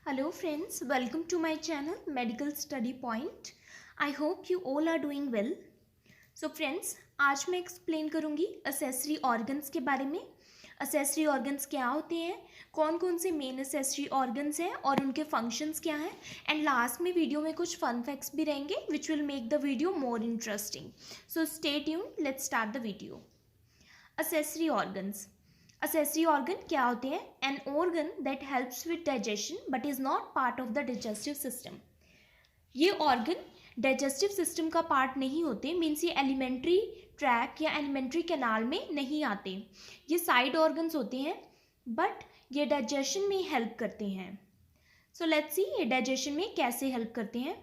Hello friends, welcome to my channel Medical Study Point. I hope you all are doing well. So friends, आज मैं explain करूँगी accessory organs के बारे में. Accessory organs क्या होते हैं, कौन कौन से मेन असेसरी ऑर्गन्स हैं और उनके फंक्शंस क्या हैं, एंड लास्ट में वीडियो में कुछ फन फैक्ट्स भी रहेंगे which will make the video more interesting. So stay tune, let's start the video. Accessory organs. Accessory organ क्या होते हैं? An organ that helps with digestion but is not part of the digestive system. ये organ digestive system का part नहीं होते, means ये elementary track या alimentary canal में नहीं आते. ये साइड ऑर्गन्स होते हैं बट ये डाइजेशन में हेल्प करते हैं. सो लेट्स सी ये डाइजेशन में कैसे हेल्प करते हैं.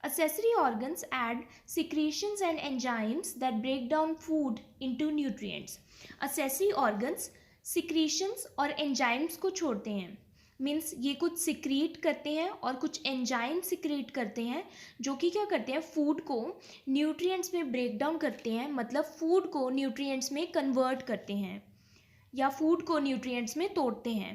Accessory organs add secretions and enzymes that break down food into nutrients. Accessory organs secretions और enzymes को छोड़ते हैं. मीन्स ये कुछ सिक्रीट करते हैं और कुछ एंजाइम सिक्रीट करते हैं जो कि क्या करते हैं, फूड को न्यूट्रिएंट्स में ब्रेक डाउन करते हैं, मतलब फूड को न्यूट्रिएंट्स में कन्वर्ट करते हैं या फूड को न्यूट्रिएंट्स में तोड़ते हैं.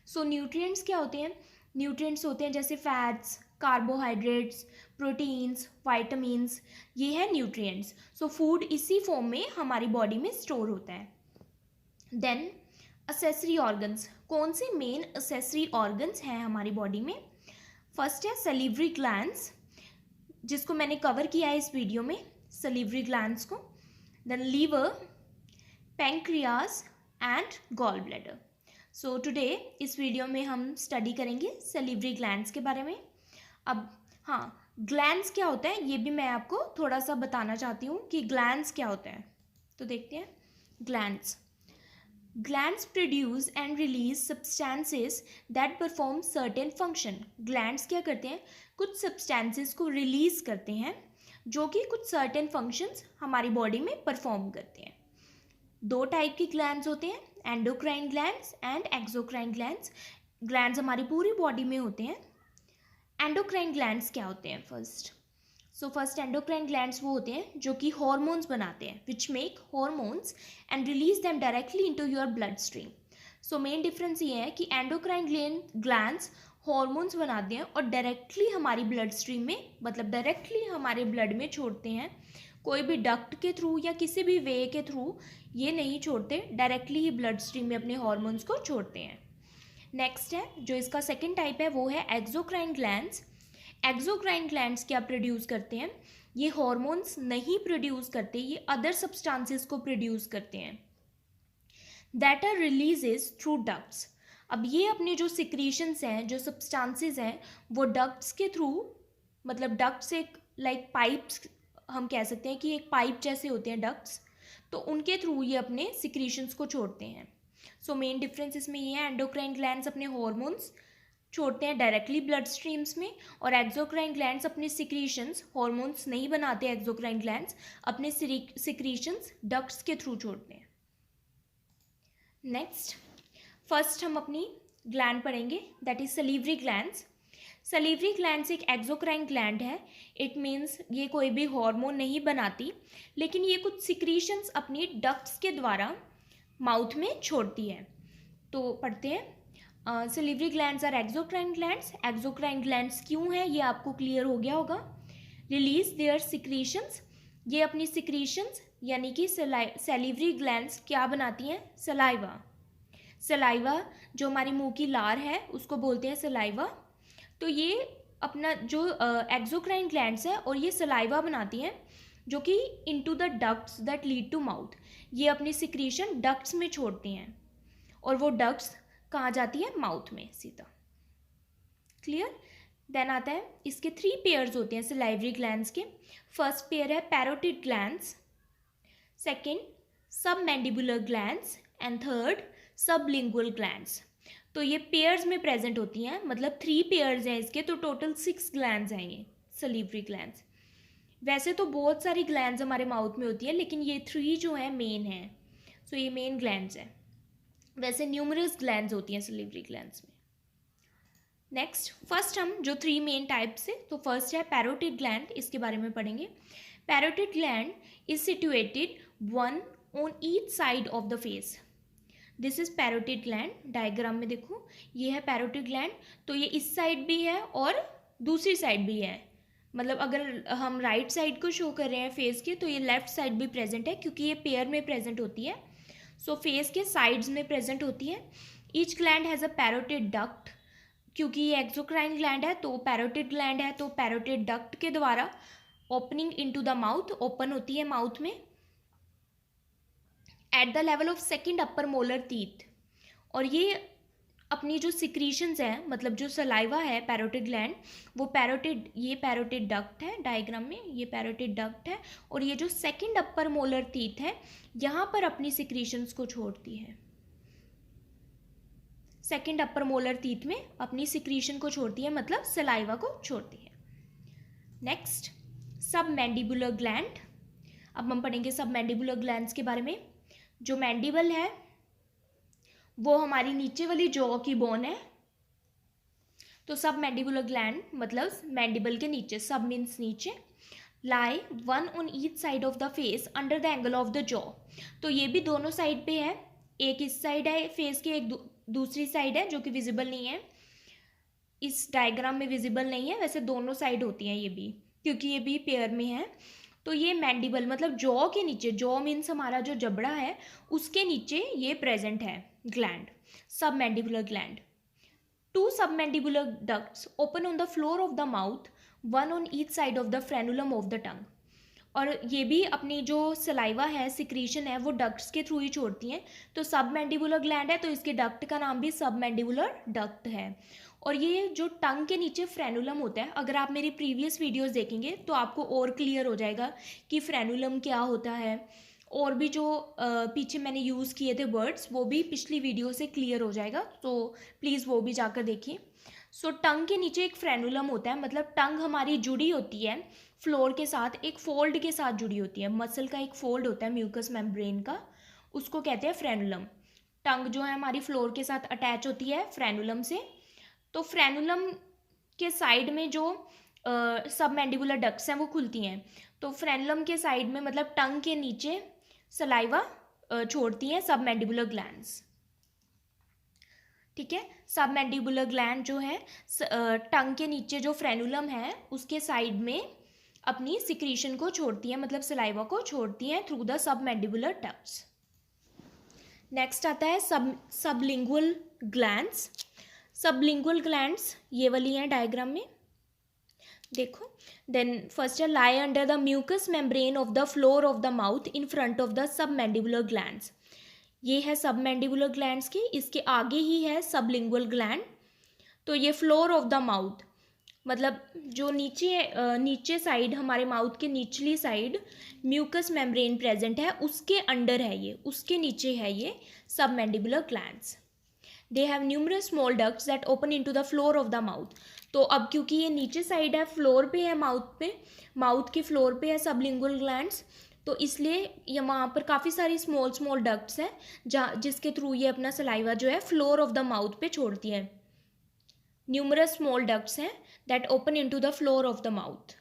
सो न्यूट्रिएंट्स क्या होते हैं? न्यूट्रिएंट्स होते हैं जैसे फैट्स, कार्बोहाइड्रेट्स, प्रोटीन्स, वाइटामिन्स, ये है न्यूट्रिएंट्स. सो फूड इसी फॉर्म में हमारी बॉडी में स्टोर होता है. Then accessory organs. कौन से मेन असेसरी ऑर्गन्स हैं हमारी बॉडी में? फर्स्ट है सलीवरी ग्लैंड्स, जिसको मैंने कवर किया है इस वीडियो में, सलीवरी ग्लैंड्स को. Then liver, pancreas and gall bladder. So today इस वीडियो में हम स्टडी करेंगे सलीवरी ग्लैंड्स के बारे में. अब हाँ, ग्लैंड्स क्या होता है ये भी मैं आपको थोड़ा सा बताना चाहती हूँ कि ग्लैंड्स क्या होता है. तो देखते हैं. Glands. Glands produce and release substances that perform certain function. Glands क्या करते हैं? कुछ सब्सटेंसेस को रिलीज करते हैं जो कि कुछ सर्टेन फंक्शंस हमारी बॉडी में परफॉर्म करते हैं. दो टाइप की ग्लैंड्स होते हैं, endocrine glands and exocrine glands. Glands हमारी पूरी बॉडी में होते हैं. एंडोक्राइन ग्लैंड्स क्या होते हैं? फर्स्ट एंडोक्राइन ग्लैंड्स वो होते हैं जो कि हॉर्मोन्स बनाते हैं, which make hormones and release them directly into your blood stream. So main difference ये है कि एंडोक्राइन ग्लैंड्स हॉर्मोन्स बनाते हैं और डायरेक्टली हमारी ब्लड स्ट्रीम में, मतलब डायरेक्टली हमारे ब्लड में छोड़ते हैं. कोई भी डक्ट के थ्रू या किसी भी वे के थ्रू ये नहीं छोड़ते, डायरेक्टली ही ब्लड स्ट्रीम में अपने हॉर्मोन्स को छोड़ते हैं. नेक्स्ट है जो इसका सेकेंड टाइप है वो है एक्सोक्राइन ग्लैंड्स. एक्सोक्राइन ग्लैंड्स क्या प्रोड्यूस करते हैं? ये हॉर्मोन्स नहीं प्रोड्यूस करते, ये अदर सब्सटेंसेस को प्रोड्यूस करते हैं that are releases through ducts. अब ये अपने जो सिक्रीशंस हैं, जो सब्सटेंसेस हैं, वो डक्ट्स के थ्रू, मतलब डक्ट्स एक लाइक पाइप्स, हम कह सकते हैं कि एक पाइप जैसे होते हैं डक्ट्स, तो उनके थ्रू ये अपने सिक्रीशंस को छोड़ते हैं. सो मेन डिफरेंस इसमें ये है, एंडोक्राइन ग्लैंड्स अपने हॉर्मोन्स छोड़ते हैं डायरेक्टली ब्लड स्ट्रीम्स में और एक्सोक्राइन ग्लैंड्स अपने सिक्रीशंस, हॉर्मोन्स नहीं बनाते एक्सोक्राइन ग्लैंड्स, अपने सिक्रीशंस डक्ट्स के थ्रू छोड़ते हैं. नेक्स्ट, फर्स्ट हम अपनी ग्लैंड पढ़ेंगे, दैट इज सलीवरी ग्लैंड्स. सलीवरी ग्लैंड्स एक एक्सोक्राइन ग्लैंड है. इट मीन्स ये कोई भी हार्मोन नहीं बनाती, लेकिन ये कुछ सिक्रीशंस अपनी डक्ट्स के द्वारा माउथ में छोड़ती है. तो पढ़ते हैं. Salivary glands are exocrine glands. Exocrine glands क्यों है ये आपको क्लियर हो गया होगा. Release their secretions. ये अपनी सिक्रीशंस यानी कि सलीवरी ग्लैंड्स क्या बनाती हैं? सलाइवा. सलाइवा जो हमारी मुंह की लार है उसको बोलते हैं सलाइवा. तो ये अपना जो एक्सोक्राइन ग्लैंड्स है और ये सलाइवा बनाती हैं जो कि into the ducts that lead to mouth. ये अपनी सिक्रीशन डक्ट्स में छोड़ती हैं और वो डक्ट्स कहाँ जाती है? माउथ में सीधा. क्लियर. देन आता है, इसके 3 पेयर्स होते हैं सलाइवरी ग्लैंड्स के. फर्स्ट पेयर है parotid glands, second submandibular glands and third sublingual glands. तो ये पेयर्स में प्रेजेंट होती हैं, मतलब 3 पेयर्स हैं इसके, तो टोटल 6 ग्लैंड्स हैं ये सलीवरी ग्लैंड्स. वैसे तो बहुत सारी ग्लैंड्स हमारे माउथ में होती है, लेकिन ये 3 जो है मेन है. सो ये मेन ग्लैंड्स हैं. वैसे न्यूमरस ग्लैंड्स होती हैं सलीवरी ग्लैंड्स में. नेक्स्ट, फर्स्ट हम जो 3 मेन टाइप्स है, तो फर्स्ट है पैरोटिड ग्लैंड, इसके बारे में पढ़ेंगे. Parotid gland is situated one on each side of the face. This is parotid gland. Diagram में देखो ये है पैरोटिड ग्लैंड, तो ये इस साइड भी है और दूसरी साइड भी है। मतलब अगर हम राइट साइड को शो कर रहे हैं फेस के, तो ये लेफ्ट साइड भी प्रेजेंट है क्योंकि ये पेयर में प्रेजेंट होती है। सो फेस के साइड्स में प्रेजेंट होती है। Each gland has a parotid duct, क्योंकि ये एक्सोक्राइन ग्लैंड है तो पैरोटिड ग्लैंड है, तो पैरोटिड डक्ट के द्वारा opening into the mouth, open होती है माउथ में at the level of second upper molar teeth. और ये अपनी जो सिक्रीशंस है, मतलब जो सलाइवा है पैरोटिड ग्लैंड, वो ये पैरोटिड डक्ट है, डायग्राम में ये पैरोटिड डक्ट है, और ये जो सेकेंड अपर मोलर टीथ है यहाँ पर अपनी सिक्रीशंस को छोड़ती है। सेकेंड अपर मोलर टीथ में अपनी सिक्रीशन को छोड़ती है, मतलब सलाइवा को छोड़ती है। नेक्स्ट, सब मैंडिबुलर ग्लैंड। अब हम पढ़ेंगे सब मैंडिबुलर ग्लैंड्स के बारे में। जो मैंडिबल है वो हमारी नीचे वाली जॉ की बोन है, तो सब मैंडिबुलर ग्लैंड मतलब मैंडिबल के नीचे, सब मीन्स नीचे, lie one on each side of the face under the angle of the jaw. तो ये भी दोनों साइड पे है, एक इस साइड है फेस के, एक दूसरी साइड है जो कि विजिबल नहीं है, इस डायग्राम में विजिबल नहीं है। वैसे दोनों साइड होती हैं ये भी, क्योंकि ये भी पेयर में है। तो ये मैंडिबल मतलब जॉ के नीचे, जॉ मीन्स हमारा जो जबड़ा है उसके नीचे ये प्रेजेंट है ग्लैंड, सब मैंडिबुलर ग्लैंड। टू सब mandibular ducts open on the floor of the mouth, one on each side of the frenulum of the tongue. और ये भी अपनी जो सलाइवा है, सिक्रीशन है, वो डक्ट्स के थ्रू ही छोड़ती हैं। तो सब मैंडिबुलर ग्लैंड है तो इसके डक्ट का नाम भी सब मैंडिबुलर डक्ट है। और ये जो टंग के नीचे फ्रेनुलम होता है, अगर आप मेरी प्रीवियस वीडियोस देखेंगे तो आपको और क्लियर हो जाएगा कि फ्रेनुलम क्या होता है। और भी जो पीछे मैंने यूज़ किए थे वर्ड्स, वो भी पिछली वीडियो से क्लियर हो जाएगा, तो प्लीज़ वो भी जाकर देखिए। सो टंग के नीचे एक फ्रेनुलम होता है, मतलब टंग हमारी जुड़ी होती है फ्लोर के साथ, एक फोल्ड के साथ जुड़ी होती है। मसल का एक फोल्ड होता है म्यूकस मेम्ब्रेन का, उसको कहते हैं फ्रेनुलम। टंग जो है हमारी फ्लोर के साथ अटैच होती है फ्रेनुलम से। तो फ्रेनुलम के साइड में जो सब मैंडिबुलर डक्ट्स हैं वो खुलती हैं। तो फ्रेनुलम के साइड में मतलब टंग के नीचे सलाइवा छोड़ती हैं सब मैंडिबुलर ग्लैंड्स। ठीक है, सब मैंडिबुलर ग्लैंड जो है टंग के नीचे जो फ्रेनुलम है उसके साइड में अपनी सिक्रीशन को छोड़ती है, मतलब सलाइवा को छोड़ती हैं through the sub mandibular ducts. Next आता है सबलिंगुअल ग्लैंड्स। सबलिंगुअल ग्लैंड्स ये वाली हैं डायग्राम में, देखो। देन फर्स्ट है lie under the mucous membrane of the floor of the mouth in front of the submandibular glands. ये है सब मैंडिबुलर ग्लैंड्स की, इसके आगे ही है सबलिंगुअल ग्लैंड। तो ये फ्लोर ऑफ द माउथ मतलब जो नीचे साइड, हमारे माउथ के निचली साइड म्यूकस मेम्ब्रेन प्रेजेंट है, उसके अंडर है ये, उसके नीचे है ये सब mandibular glands. They have numerous small ducts that open into the floor of the mouth. तो अब क्योंकि ये नीचे साइड है, फ्लोर पे है, माउथ के फ्लोर पे है सबलिंगुअल ग्लैंड्स, तो इसलिए ये वहाँ पर काफ़ी सारी स्मॉल डक्ट्स हैं जिसके थ्रू ये अपना सलाइवा जो है फ्लोर ऑफ द माउथ पे छोड़ती है। न्यूमरस स्मॉल डक्ट्स हैं that open into the floor of the mouth.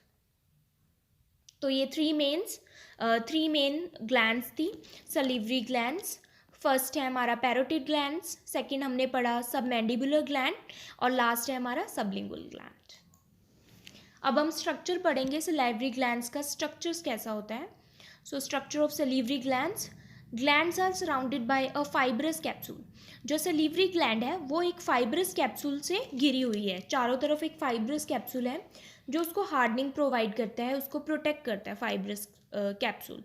तो ये थ्री मेन ग्लैंड्स थी, सलिवरी ग्लैंड्स। फर्स्ट है हमारा पैरोटिड ग्लैंड्स, सेकंड हमने पढ़ा सब मैंडिबुलर ग्लैंड, और लास्ट है हमारा सबलिंगुअल ग्लैंड। अब हम स्ट्रक्चर पढ़ेंगे सलिवरी ग्लैंड्स का, स्ट्रक्चर्स कैसा होता है। So structure of salivary glands are surrounded by a fibrous capsule. जो सलिवरी ग्लैंड है वो एक फाइब्रस कैप्सूल से घिरी हुई है, चारों तरफ एक फाइब्रस कैप्सूल है जो उसको हार्डनिंग प्रोवाइड करता है, उसको प्रोटेक्ट करता है फाइब्रस कैप्सूल।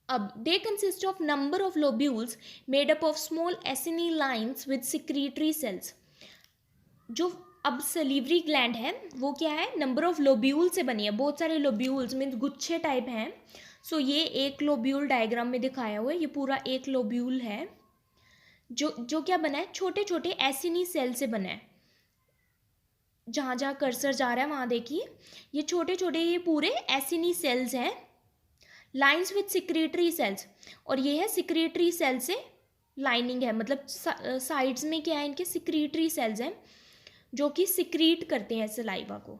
अब they consist of number of lobules made up of small acini lines with secretory cells. जो अब सलिवरी ग्लैंड है वो क्या है, नंबर ऑफ लोब्यूल से बनी है, बहुत सारे लोब्यूल्स मीन्स गुच्छे टाइप हैं। सो ये एक लोब्यूल डायग्राम में दिखाया हुआ है, ये पूरा एक लोब्यूल है जो क्या बना है, छोटे छोटे एसिनी सेल से बना है। जहाँ जहाँ कर्सर जा रहा है वहाँ देखिए, ये छोटे छोटे ये पूरे एसिनी सेल्स हैं, लाइन्स विथ सिक्रीटरी सेल्स। और ये है सिक्रीटरी सेल से लाइनिंग है, मतलब साइड्स में क्या है, इनके सिक्रीटरी सेल्स हैं जो कि सिक्रीट करते हैं सलाइवा को।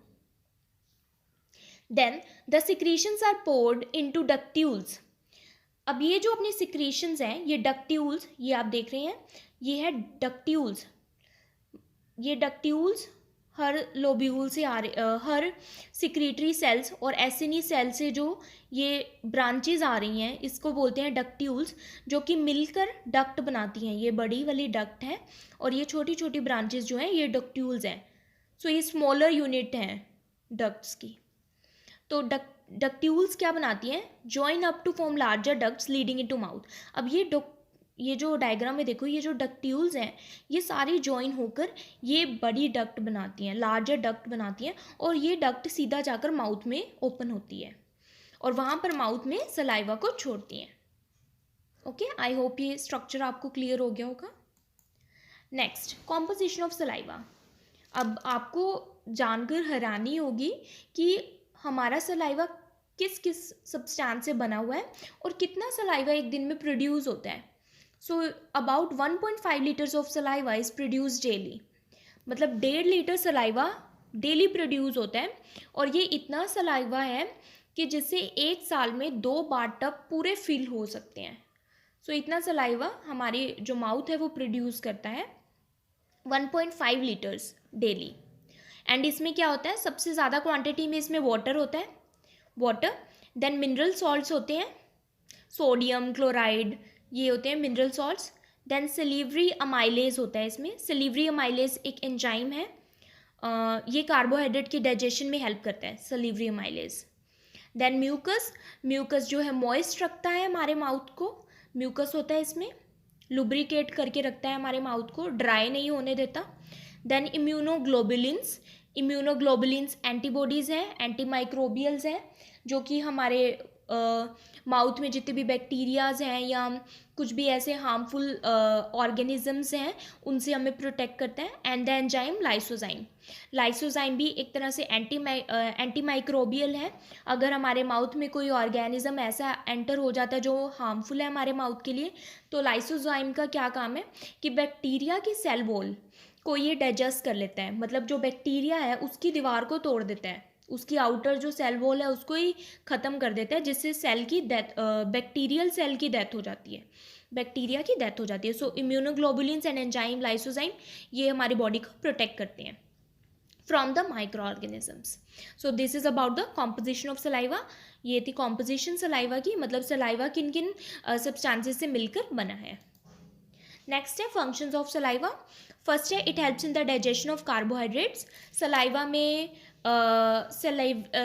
Then the secretions are poured into ductules. अब ये जो अपनी सिक्रीशंस हैं, ये डक्ट्यूल्स, ये आप देख रहे हैं, ये है डक्ट्यूल्स। ये डक्ट्यूल्स हर लोब्यूल से हर सिक्रीटरी सेल्स और एसिनी सेल से जो ये ब्रांचेज आ रही हैं, इसको बोलते हैं डक्ट्यूल्स, जो कि मिलकर डक्ट बनाती हैं। ये बड़ी वाली डक्ट है और ये छोटी छोटी ब्रांचेज जो हैं ये डक्ट्यूल्स हैं। सो ये स्मॉलर यूनिट हैं डक्ट्स की। तो डक्ट्यूल्स क्या बनाती हैं? Join up to form larger ducts leading into mouth. अब ये जो डायग्राम में देखो, ये जो डक्ट्यूल्स हैं ये सारी जॉइन होकर ये बड़ी डक्ट बनाती हैं, लार्जर डक्ट बनाती हैं, और ये डक्ट सीधा जाकर माउथ में ओपन होती है और वहाँ पर माउथ में सलाइवा को छोड़ती हैं। ओके, आई होप ये स्ट्रक्चर आपको क्लियर हो गया होगा। Next, composition of saliva. अब आपको जानकर हैरानी होगी कि हमारा सलाइवा किस किस सब्सटेंस से बना हुआ है और कितना सलाइवा एक दिन में प्रोड्यूस होता है। So about 1.5 litres of saliva is produce daily. मतलब 1.5 लीटर सलाइवा डेली प्रोड्यूस होता है और ये इतना सलाइवा है कि जिससे एक साल में 2 बाथ-टब पूरे फिल हो सकते हैं। सो इतना सलाइवा हमारे जो माउथ है वो प्रोड्यूस करता है, 1.5 लीटर्स डेली। एंड इसमें क्या होता है? सबसे ज़्यादा क्वांटिटी में इसमें वाटर होता है, वाटर, देन मिनरल सॉल्ट्स होते हैं, सोडियम क्लोराइड, ये होते हैं mineral salts. Then salivary amylase होता है इसमें। सलीवरी अमाइलेज एक एंजाइम है, ये कार्बोहाइड्रेट की डाइजेशन में हेल्प करता है, salivary amylase. Then mucus, mucus जो है मॉइस्ट रखता है हमारे माउथ को, म्यूकस होता है इसमें, लुब्रिकेट करके रखता है हमारे माउथ को, ड्राई नहीं होने देता। देन इम्यूनोग्लोबुलिन्स, इम्यूनोग्लोबुलिन्स एंटीबॉडीज़ हैं, एंटीमाइक्रोबियल्स हैं, जो कि हमारे माउथ में जितने भी बैक्टीरियाज हैं या कुछ भी ऐसे हार्मफुल ऑर्गेनिजम्स हैं उनसे हमें प्रोटेक्ट करता है। And the enzyme lysozyme, lysozyme भी एक तरह से एंटीमाइक्रोबियल है। अगर हमारे माउथ में कोई ऑर्गेनिज्म ऐसा एंटर हो जाता है जो हार्मफुल है हमारे माउथ के लिए, तो लाइसोजाइम का क्या काम है कि बैक्टीरिया की सेल वॉल को ये डाइजेस्ट कर लेता है। मतलब जो बैक्टीरिया है उसकी दीवार को तोड़ देता है, उसकी आउटर जो सेल वॉल है उसको ही ख़त्म कर देता है, जिससे सेल की डेथ, बैक्टीरियल सेल की डेथ हो जाती है, बैक्टीरिया की डेथ हो जाती है। सो इम्यूनोग्लोबुलिन्स एंड एंजाइम लाइसोजाइम ये हमारी बॉडी को प्रोटेक्ट करते हैं from the micro organisms. So this is about the composition of saliva. ये थी कॉम्पोजिशन सलाइवा की, मतलब सलाइवा किन किन सब्सटेंसेस से मिलकर बना है। नेक्स्ट है फंक्शंस ऑफ सलाइवा। फर्स्ट है it helps in the digestion of carbohydrates. Saliva में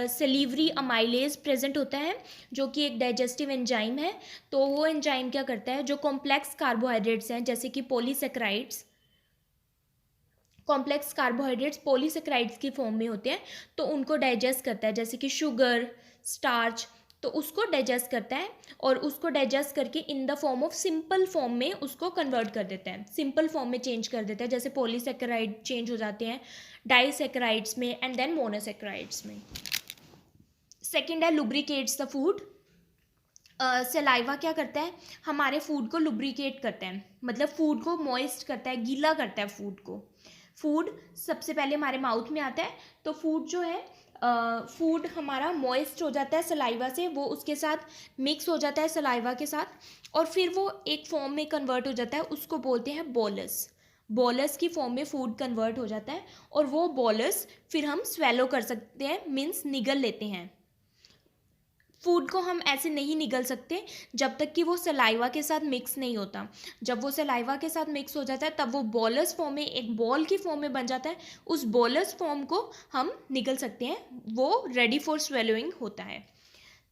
सलीवरी अमाइलेज प्रेजेंट होता है जो कि एक डाइजेस्टिव एंजाइम है। तो वो एंजाइम क्या करता है, जो कॉम्प्लेक्स कार्बोहाइड्रेट्स हैं जैसे कि पॉलीसेक्राइड्स, कॉम्प्लेक्स कार्बोहाइड्रेट्स पॉलीसेक्राइड्स की फॉर्म में होते हैं, तो उनको डाइजेस्ट करता है, जैसे कि शुगर, स्टार्च, तो उसको डाइजेस्ट करता है और उसको डाइजेस्ट करके in the form of simple form में उसको कन्वर्ट कर देता है, सिंपल फॉर्म में चेंज कर देता है। जैसे पॉलीसेक्राइड चेंज हो जाते हैं डाइसेक्राइड्स में एंड देन मोनोसेक्राइड्स में। सेकेंड है लुब्रिकेट्स द फूड। सलाइवा क्या करता है, हमारे फूड को लुब्रिकेट करता है, मतलब फूड को मॉइस्ट करता है, गीला करता है फूड को। फूड सबसे पहले हमारे माउथ में आता है, तो फूड जो है फूड हमारा मॉइस्ट हो जाता है सलाइवा से, वो उसके साथ मिक्स हो जाता है सलाइवा के साथ और फिर वो एक फॉर्म में कन्वर्ट हो जाता है, उसको बोलते हैं बोलस। बोलस की फॉर्म में फूड कन्वर्ट हो जाता है और वो बोलस फिर हम स्वेलो कर सकते हैं, मीन्स निगल लेते हैं। फूड को हम ऐसे नहीं निगल सकते जब तक कि वो सलाइवा के साथ मिक्स नहीं होता। जब वो सलाइवा के साथ मिक्स हो जाता है तब वो बॉलस फॉर्म में, एक बॉल की फॉर्म में बन जाता है, उस बॉलस फॉर्म को हम निगल सकते हैं, वो रेडी फॉर स्वेलोइंग होता है।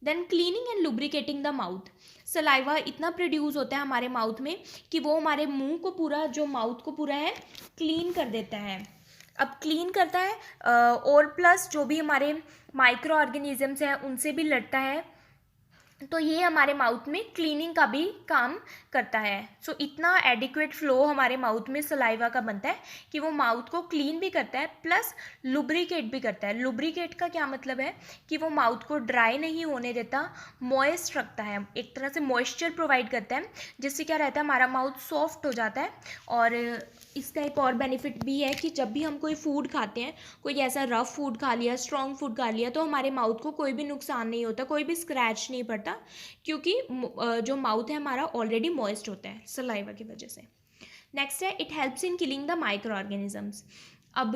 Then cleaning and lubricating the mouth. Saliva इतना प्रोड्यूस होता है हमारे माउथ में कि वो हमारे मुंह को पूरा, जो माउथ को पूरा है, क्लीन कर देता है। अब क्लीन करता है और प्लस जो भी हमारे माइक्रो ऑर्गेनिजम्स हैं उनसे भी लड़ता है, तो ये हमारे माउथ में क्लीनिंग का भी काम करता है। सो इतना एडिक्वेट फ्लो हमारे माउथ में सलाइवा का बनता है कि वो माउथ को क्लीन भी करता है प्लस लुब्रिकेट भी करता है। लुब्रिकेट का क्या मतलब है कि वो माउथ को ड्राई नहीं होने देता, मॉइस्ट रखता है, एक तरह से मॉइस्चर प्रोवाइड करता है, जिससे क्या रहता है हमारा माउथ सॉफ्ट हो जाता है। और इसका एक और बेनिफिट भी है कि जब भी हम कोई फूड खाते हैं, कोई ऐसा रफ फूड खा लिया, स्ट्रॉन्ग फूड खा लिया, तो हमारे माउथ को कोई भी नुकसान नहीं होता, कोई भी स्क्रैच नहीं पड़ता, पाता, क्योंकि जो माउथ है हमारा ऑलरेडी मॉइस्ट होता है सलाइवा की वजह से। नेक्स्ट है it helps in killing the micro organisms. अब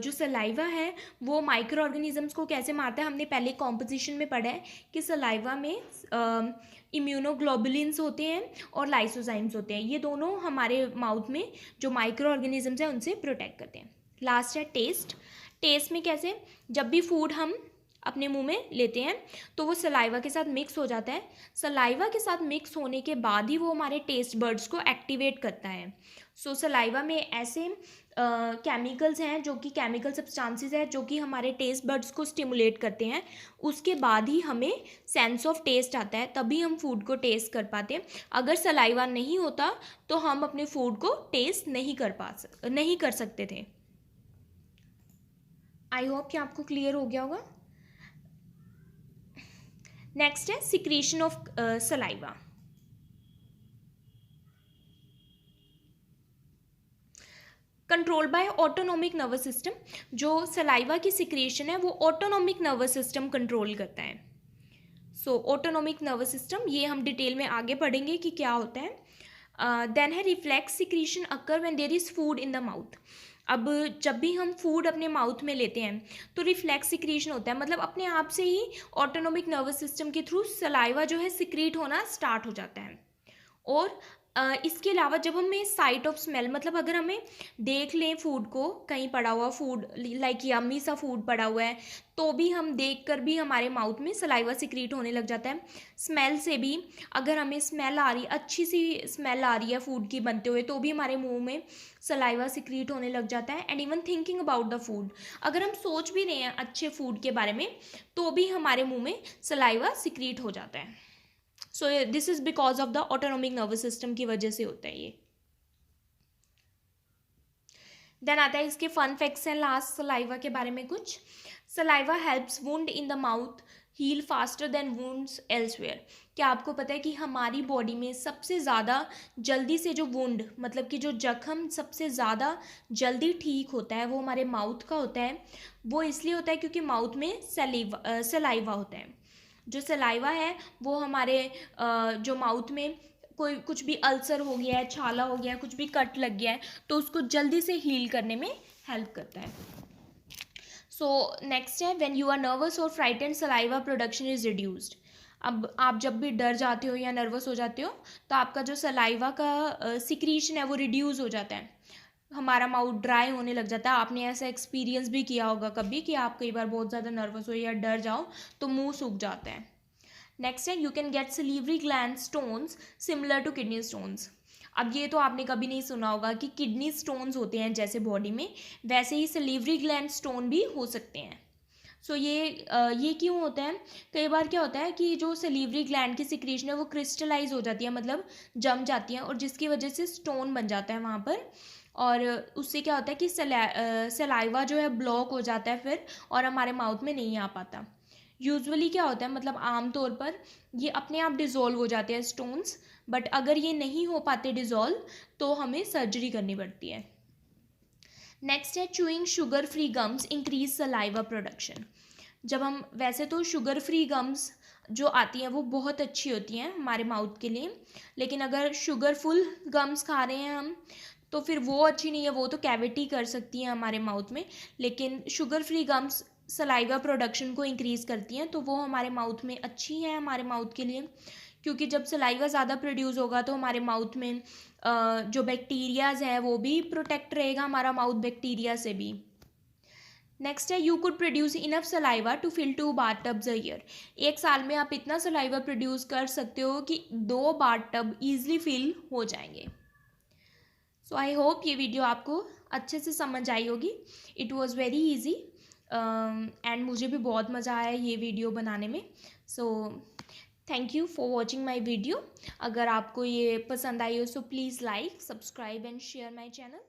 जो सलाइवा है वो माइक्रो ऑर्गेनिजम्स को कैसे मारता है, हमने पहले कॉम्पोजिशन में पढ़ा है कि सलाइवा में इम्यूनोग्लोबुलिन्स होते हैं और लाइसोजाइम्स होते हैं। ये दोनों हमारे माउथ में जो माइक्रो ऑर्गेनिजम्स हैं उनसे प्रोटेक्ट करते हैं। लास्ट है टेस्ट। टेस्ट में कैसे, जब भी फूड हम अपने मुंह में लेते हैं तो वो सलाइवा के साथ मिक्स हो जाता है। सलाइवा के साथ मिक्स होने के बाद ही वो हमारे टेस्ट बर्ड्स को एक्टिवेट करता है। सो सलाइवा में ऐसे केमिकल्स हैं जो कि केमिकल सब्सटेंसेस हैं जो कि हमारे टेस्ट बर्ड्स को स्टिमुलेट करते हैं। उसके बाद ही हमें सेंस ऑफ टेस्ट आता है, तभी हम फूड को टेस्ट कर पाते हैं। अगर सलाइवा नहीं होता तो हम अपने फूड को टेस्ट नहीं कर सकते थे। आई होप कि आपको क्लियर हो गया होगा। नेक्स्ट है secretion of saliva. Control by autonomic nervous system. जो सलाइवा की सिक्रेशन है वो ऑटोनोमिक नर्वस सिस्टम कंट्रोल करता है। सो ऑटोनोमिक नर्वस सिस्टम ये हम डिटेल में आगे पढ़ेंगे कि क्या होता है। देन है reflex secretion occur when there is food in the mouth. अब जब भी हम फूड अपने माउथ में लेते हैं तो रिफ्लेक्स सिक्रीशन होता है, मतलब अपने आप से ही ऑटोनोमिक नर्वस सिस्टम के थ्रू सलाइवा जो है सिक्रीट होना स्टार्ट हो जाता है। और इसके अलावा जब हमें साइट ऑफ स्मेल, मतलब अगर हमें देख लें फूड को, कहीं पड़ा हुआ फूड लाइक यम्मी सा फूड पड़ा हुआ है तो भी हम देख कर भी हमारे माउथ में सलाइवा सिक्रीट होने लग जाता है। स्मेल से भी अगर हमें स्मेल आ रही, अच्छी सी स्मेल आ रही है फूड की बनते हुए, तो भी हमारे मुंह में सलाइवा सिक्रीट होने लग जाता है। And even thinking about the food, अगर हम सोच भी रहे हैं अच्छे फूड के बारे में तो भी हमारे मुंह में सलाइवा सिक्रीट हो जाता है। So this is because of the autonomic nervous system की वजह से होता है ये। देन आता है इसके फन फैक्ट्स हैं लास्ट सलाइवा के बारे में कुछ। Saliva helps wound in the mouth heal faster than wounds elsewhere. क्या आपको पता है कि हमारी बॉडी में सबसे ज़्यादा जल्दी से जो वुंड, मतलब कि जो जख्म सबसे ज़्यादा जल्दी ठीक होता है वो हमारे माउथ का होता है। वो इसलिए होता है क्योंकि माउथ में सलाइवा होता है। जो सलाइवा है वो हमारे जो माउथ में कोई कुछ भी अल्सर हो गया है, छाला हो गया है, कुछ भी कट लग गया है तो उसको जल्दी से हील करने में हेल्प करता है। सो नेक्स्ट है व्हेन यू आर नर्वस और frightened saliva production is reduced. अब आप जब भी डर जाते हो या नर्वस हो जाते हो तो आपका जो सलाइवा का सिक्रीशन है वो रिड्यूस हो जाता है, हमारा माउथ ड्राई होने लग जाता है। आपने ऐसा एक्सपीरियंस भी किया होगा कभी कि आप कई बार बहुत ज़्यादा नर्वस हो या डर जाओ तो मुंह सूख जाता है। नेक्स्ट है you can get salivary gland stones similar to kidney stones. अब ये तो आपने कभी नहीं सुना होगा कि किडनी स्टोन्स होते हैं जैसे बॉडी में, वैसे ही सलीवरी ग्लैंड स्टोन भी हो सकते हैं। सो ये क्यों होता है, कई बार क्या होता है कि जो सलीवरी ग्लैंड की सिक्रीशन है वो क्रिस्टलाइज हो जाती है, मतलब जम जाती है, और जिसकी वजह से स्टोन बन जाता है वहाँ पर। और उससे क्या होता है कि सलाइवा जो है ब्लॉक हो जाता है फिर, और हमारे माउथ में नहीं आ पाता। यूजुअली क्या होता है, मतलब आमतौर पर ये अपने आप डिज़ोल्व हो जाते हैं स्टोन्स, बट अगर ये नहीं हो पाते डिज़ोल्व तो हमें सर्जरी करनी पड़ती है। नेक्स्ट है chewing sugar free gums increase saliva production. जब हम, वैसे तो शुगर फ्री गम्स जो आती हैं वो बहुत अच्छी होती हैं हमारे माउथ के लिए, लेकिन अगर शुगरफुल गम्स खा रहे हैं हम तो फिर वो अच्छी नहीं है, वो तो कैविटी कर सकती हैं हमारे माउथ में। लेकिन sugar free gums saliva production को इंक्रीज़ करती हैं तो वो हमारे माउथ में अच्छी हैं हमारे माउथ के लिए, क्योंकि जब सलाइवा ज़्यादा प्रोड्यूस होगा तो हमारे माउथ में जो बैक्टीरियाज है वो भी प्रोटेक्ट रहेगा, हमारा माउथ बैक्टीरिया से भी। नेक्स्ट है you could produce enough saliva to fill 2 bathtubs a year. एक साल में आप इतना सलाइवा प्रोड्यूस कर सकते हो कि 2 बाथटब ईजिली फिल हो जाएंगे। सो आई होप ये वीडियो आपको अच्छे से समझ आई होगी। It was very easy and मुझे भी बहुत मज़ा आया ये वीडियो बनाने में। So thank you for watching my video. अगर आपको ये पसंद आई हो so please like, subscribe and share my channel.